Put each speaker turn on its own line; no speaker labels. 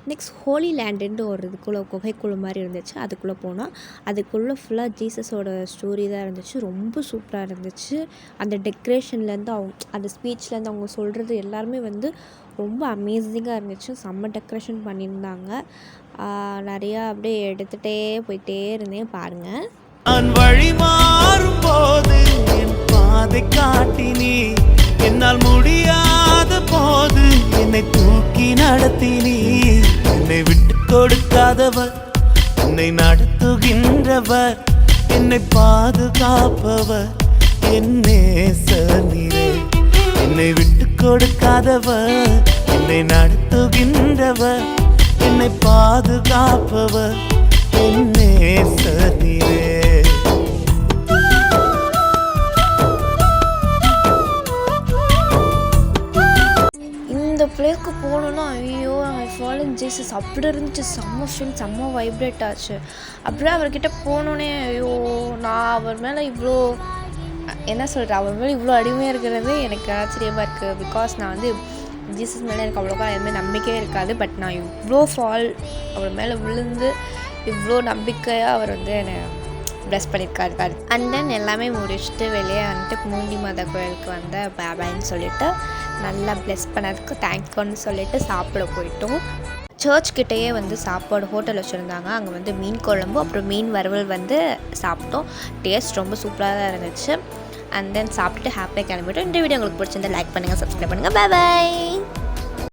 Next Holi லேண்டுன்ட்டு ஒரு இதுக்குள்ளே குகைக்குழு மாதிரி இருந்துச்சு. அதுக்குள்ளே போனோம். அதுக்குள்ளே ஃபுல்லாக ஜீசஸோட ஸ்டோரி தான் இருந்துச்சு. ரொம்ப சூப்பராக இருந்துச்சு. அந்த டெக்கரேஷன்லேருந்து அந்த ஸ்பீச்லேருந்து அவங்க சொல்கிறது எல்லாருமே வந்து ரொம்ப அமேசிங்காக இருந்துச்சு. செம்ம டெக்கரேஷன் பண்ணியிருந்தாங்க. நிறையா அப்படியே எடுத்துகிட்டே போயிட்டே இருந்தேன், பாருங்கள்.
நான் வழி மாறும் போது என் பாதை காட்டினி, என்னால் முடியாத போது என்னை தூக்கி நடத்தினி. என்னை விட்டு கொடுக்காதவர், என்னை நடத்துகின்றவர், என்னை பாதுகாப்பவர் என் நேசர் நீரே. என்னை விட்டு கொடுக்காதவர், என்னை நடத்துகின்றவர், என்னை பாதுகாப்பவர் என் நேசர் நீரே.
இந்த பிளேஸ்க்கு போகணுன்னா ஐயோ ஐ ஃபாலன் ஜீசஸ் அப்படி இருந்துச்சு. செம்ம ஃபீல், செம்ம வைப்ரேட் ஆச்சு. அப்படியே அவர்கிட்ட போனோன்னே ஐயோ நான் அவர் மேலே இவ்வளோ என்ன சொல்கிறேன், அவர் மேலே இவ்வளோ அடிமையாக இருக்கிறது எனக்கு ஆச்சரியமாக இருக்குது. பிகாஸ் நான் வந்து ஜீசஸ் மேலே எனக்கு அவ்வளோக்கா எதுவுமே நம்பிக்கையே இருக்காது. பட் நான் இவ்வளோ அவர் மேலே விழுந்து இவ்வளோ நம்பிக்கையாக அவர் வந்து என்னை ப்ளஸ் பண்ணியிருக்காரு. அண்ட் தென் எல்லாமே முடிச்சுட்டு வெளியே வந்துட்டு மூண்டி மாதா கோயிலுக்கு வந்த பாபான்னு சொல்லிவிட்டு நல்லா ப்ளஸ் பண்ணதுக்கு தேங்க்யூன்னு சொல்லிவிட்டு சாப்பிட போயிட்டோம். சர்ச்கிட்டேயே வந்து சாப்பாடு ஹோட்டல் வச்சுருந்தாங்க. அங்கே வந்து மீன் குழம்பு அப்புறம் மீன் வறுவல் வந்து சாப்பிட்டோம். டேஸ்ட் ரொம்ப சூப்பராக தான் இருந்துச்சு. அண்ட் தென் சாப்பிட்டு ஹாப்பியாக கிளம்பிட்டோம். இந்த வீடியோ உங்களுக்கு பிடிச்சிருந்தா லைக் பண்ணுங்கள், சப்ஸ்கிரைப் பண்ணுங்கள். பாய்.